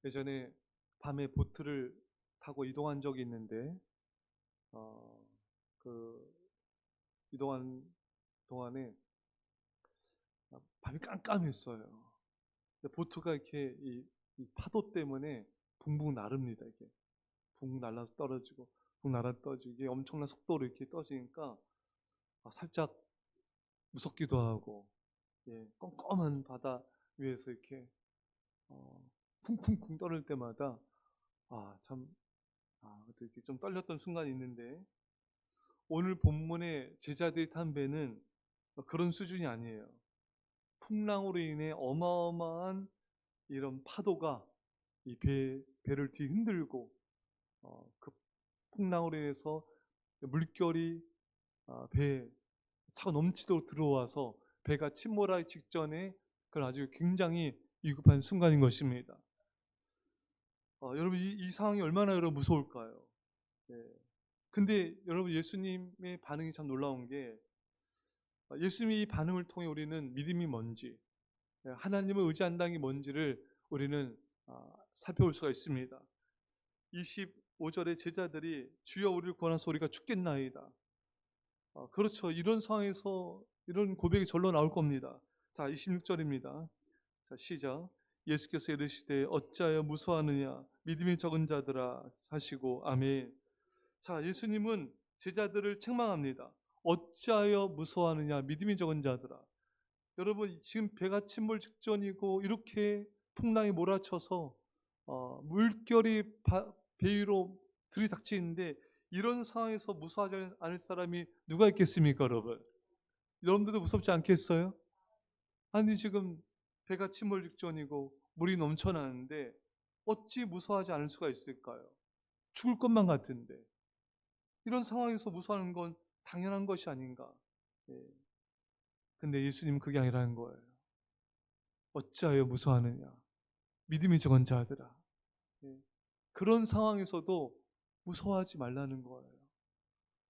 예전에 밤에 보트를 타고 이동한 적이 있는데 어, 그 이동한 동안에 밤이 깜깜했어요. 근데 보트가 이렇게 이 파도 때문에 붕붕 나릅니다. 이게 붕 날아서 떨어지고 붕 날아 떨어지고 이게 엄청난 속도로 이렇게 떠지니까 살짝 무섭기도 하고, 예, 껌껌한 바다 위에서 이렇게 어, 쿵쿵쿵 떨어질 때마다 참 그때 이렇게 좀 떨렸던 순간이 있는데, 오늘 본문의 제자들이 탄 배는 그런 수준이 아니에요. 풍랑으로 인해 어마어마한 이런 파도가 이 배를 뒤흔들고, 그 풍랑으로 인해서 물결이 배에 차고 넘치도록 들어와서 배가 침몰하기 직전에 그런 아주 굉장히 위급한 순간인 것입니다. 여러분 이 상황이 얼마나 여러분 무서울까요? 예. 근데 여러분 예수님의 반응이 참 놀라운 게, 예수님의 이 반응을 통해 우리는 믿음이 뭔지, 하나님을 의지한다는 게 뭔지를 우리는 살펴볼 수가 있습니다. 25절에 제자들이 주여 우리를 구하소서 우리가 죽겠나이다. 그렇죠. 이런 상황에서 이런 고백이 절로 나올 겁니다. 자, 26절입니다. 자, 시작. 예수께서 이르시되 어찌하여 무서워하느냐 믿음이 적은 자들아 하시고, 아멘. 자, 예수님은 제자들을 책망합니다. 어찌하여 무서워하느냐 믿음이 적은 자들아. 여러분 지금 배가 침몰 직전이고 이렇게 풍랑이 몰아쳐서 물결이 배 위로 들이닥치는데, 이런 상황에서 무서워하지 않을 사람이 누가 있겠습니까, 여러분? 여러분들도 무섭지 않겠어요? 아니 지금 배가 침몰 직전이고 물이 넘쳐나는데 어찌 무서워하지 않을 수가 있을까요? 죽을 것만 같은데. 이런 상황에서 무서워하는 건 당연한 것이 아닌가. 예. 근데 예수님은 그게 아니라는 거예요. 어찌하여 무서워하느냐 믿음이 적은 자들아. 예. 그런 상황에서도 무서워하지 말라는 거예요.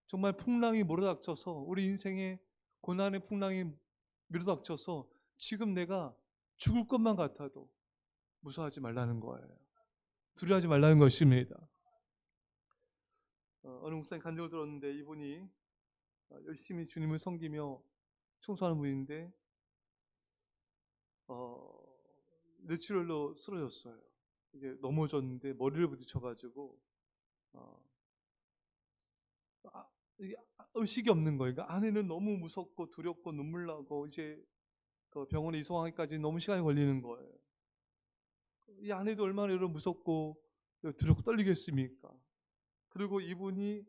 정말 풍랑이 몰아닥쳐서 우리 인생에 고난의 풍랑이 밀어닥쳐서 지금 내가 죽을 것만 같아도 무서워하지 말라는 거예요. 두려워하지 말라는 것입니다. 어느 목사님 간증을 들었는데, 이분이 열심히 주님을 섬기며 청소하는 분인데 뇌출혈로 쓰러졌어요. 이게 넘어졌는데 머리를 부딪혀가지고 이게 의식이 없는 거예요. 그러니까 아내는 너무 무섭고 두렵고 눈물 나고 이제 그 병원에 이송하기까지 너무 시간이 걸리는 거예요. 이 아내도 얼마나 여러분 무섭고 두렵고 떨리겠습니까? 그리고 이분이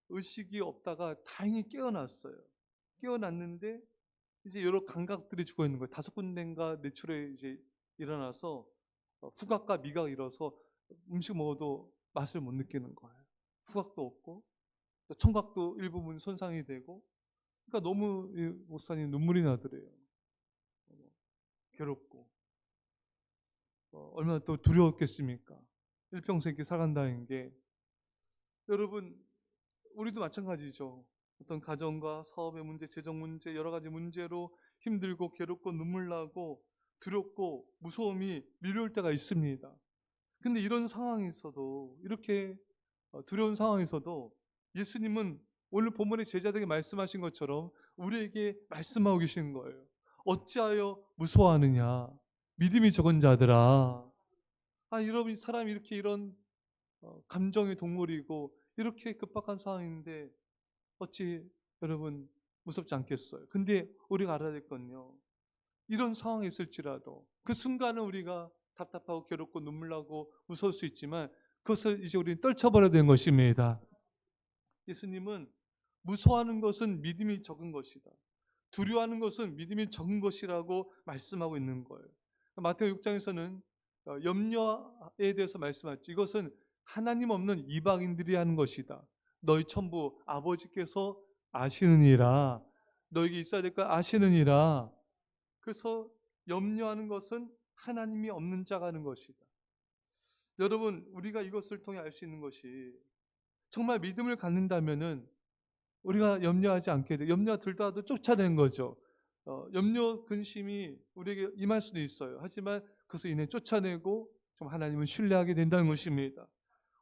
의식이 없다가 다행히 깨어났어요. 깨어났는데 이제 여러 감각들이 죽어 있는 거예요. 5군데인가 뇌출에 이제 일어나서 후각과 미각이 잃어서 음식 먹어도 맛을 못 느끼는 거예요. 후각도 없고 청각도 일부분 손상이 되고, 그러니까 너무 목사님 눈물이 나더래요. 괴롭고 얼마나 또 두려웠겠습니까? 일평생 이렇게 살아간다는 게. 여러분 우리도 마찬가지죠. 어떤 가정과 사업의 문제, 재정 문제, 여러 가지 문제로 힘들고 괴롭고 눈물 나고 두렵고 무서움이 밀려올 때가 있습니다. 근데 이런 상황에서도, 이렇게 두려운 상황에서도 예수님은 오늘 본문의 제자들에게 말씀하신 것처럼 우리에게 말씀하고 계시는 거예요. 어찌하여 무서워하느냐 믿음이 적은 자들아. 여러분 사람이 이렇게 이런 감정의 동물이고 이렇게 급박한 상황인데 어찌 여러분 무섭지 않겠어요? 근데 우리가 알아야 될 건요, 이런 상황이 있을지라도 그 순간은 우리가 답답하고 괴롭고 눈물 나고 무서울 수 있지만 그것을 이제 우리는 떨쳐버려야 되는 것입니다. 예수님은 무서워하는 것은 믿음이 적은 것이다, 두려워하는 것은 믿음이 적은 것이라고 말씀하고 있는 거예요. 마태복음 6장에서는 염려에 대해서 말씀하죠. 이것은 하나님 없는 이방인들이 하는 것이다. 너희 천부 아버지께서 아시느니라. 너에게 있어야 될 거 아시느니라. 그래서 염려하는 것은 하나님이 없는 자가 하는 것이다. 여러분 우리가 이것을 통해 알 수 있는 것이, 정말 믿음을 갖는다면은 우리가 염려하지 않게 돼. 염려가 들더라도 쫓아내는 거죠. 염려 근심이 우리에게 임할 수도 있어요. 하지만 그것을 인해 쫓아내고 좀 하나님을 신뢰하게 된다는 것입니다.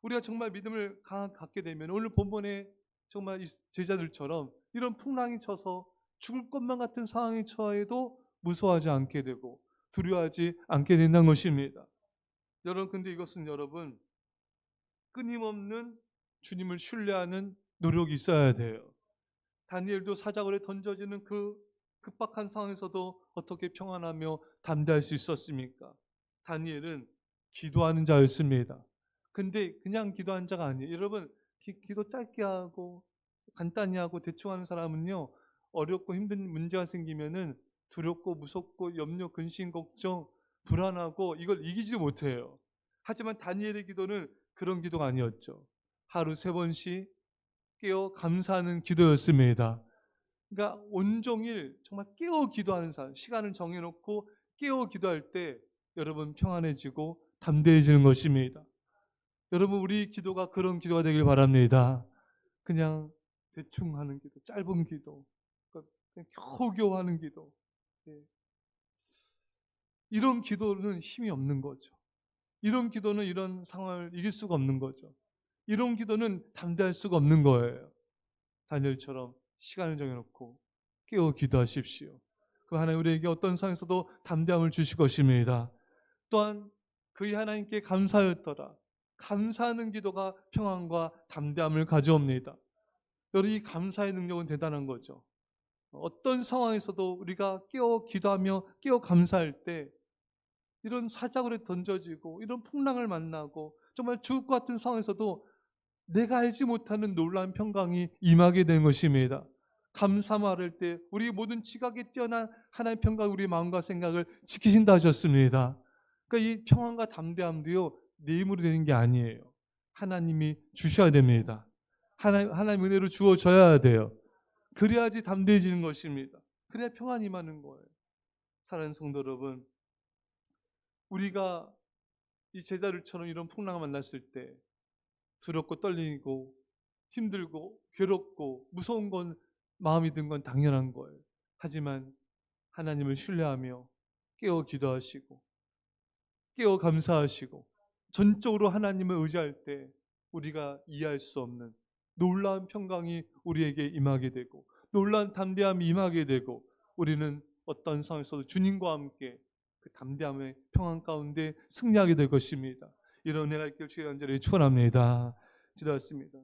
우리가 정말 믿음을 갖게 되면 오늘 본문에 정말 이 제자들처럼 이런 풍랑이 쳐서 죽을 것만 같은 상황에 처해도 무서워하지 않게 되고 두려워하지 않게 된다는 것입니다. 여러분, 근데 이것은 여러분 끊임없는 주님을 신뢰하는 노력이 있어야 돼요. 다니엘도 사자굴에 던져지는 그 급박한 상황에서도 어떻게 평안하며 담대할 수 있었습니까? 다니엘은 기도하는 자였습니다. 근데 그냥 기도한 자가 아니에요. 여러분, 기도 짧게 하고 간단히 하고 대충 하는 사람은요, 어렵고 힘든 문제가 생기면은 두렵고 무섭고 염려, 근심, 걱정, 불안하고 이걸 이기지 못해요. 하지만 다니엘의 기도는 그런 기도가 아니었죠. 하루 3번씩 깨어 감사하는 기도였습니다. 그러니까 온종일 정말 깨어 기도하는 사람, 시간을 정해놓고 깨어 기도할 때 여러분 평안해지고 담대해지는 것입니다. 여러분, 우리 기도가 그런 기도가 되길 바랍니다. 그냥 대충 하는 기도, 짧은 기도, 그냥 겨우겨우 하는 기도. 이런 기도는 힘이 없는 거죠. 이런 기도는 이런 상황을 이길 수가 없는 거죠. 이런 기도는 담대할 수가 없는 거예요. 다니엘처럼 시간을 정해놓고 깨어 기도하십시오. 그 하나님 우리에게 어떤 상황에서도 담대함을 주실 것입니다. 또한 그의 하나님께 감사하였더라. 감사하는 기도가 평안과 담대함을 가져옵니다. 여러분, 이 감사의 능력은 대단한 거죠. 어떤 상황에서도 우리가 깨어 기도하며 깨어 감사할 때 이런 사자굴에 던져지고 이런 풍랑을 만나고 정말 죽을 것 같은 상황에서도 내가 알지 못하는 놀라운 평강이 임하게 되는 것입니다. 감사 말할 때 우리 모든 지각에 뛰어난 하나님의 평강이 우리 마음과 생각을 지키신다 하셨습니다. 그러니까 이 평안과 담대함도요, 내 힘으로 되는 게 아니에요. 하나님이 주셔야 됩니다. 하나님 은혜로 주어져야 돼요. 그래야지 담대해지는 것입니다. 그래야 평안이 임하는 거예요. 사랑하는 성도 여러분, 우리가 이 제자들처럼 이런 풍랑을 만났을 때 두렵고 떨리고 힘들고 괴롭고 무서운 건 마음이 든 건 당연한 거예요. 하지만 하나님을 신뢰하며 깨어 기도하시고 깨어 감사하시고 전적으로 하나님을 의지할 때 우리가 이해할 수 없는 놀라운 평강이 우리에게 임하게 되고 놀라운 담대함이 임하게 되고 우리는 어떤 상황에서도 주님과 함께 그 담대함의 평안 가운데 승리하게 될 것입니다. 이런 은혜가 있길 주의 간절히 축원합니다. 기도하십니다.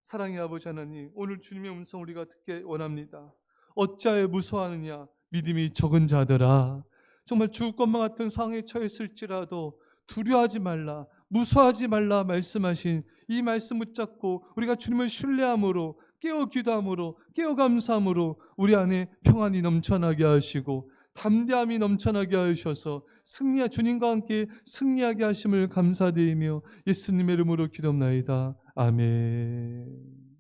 사랑의 아버지 하나님, 오늘 주님의 음성 우리가 듣게 원합니다. 어찌하여 무서워하느냐 믿음이 적은 자들아. 정말 죽을 것만 같은 상황에 처했을지라도 두려워하지 말라, 무서워하지 말라 말씀하신 이 말씀 붙잡고 우리가 주님을 신뢰함으로 깨어 기도함으로 깨어 감사함으로 우리 안에 평안이 넘쳐나게 하시고 담대함이 넘쳐나게 하셔서 주님과 함께 승리하게 하심을 감사드리며 예수님의 이름으로 기도합나이다. 아멘.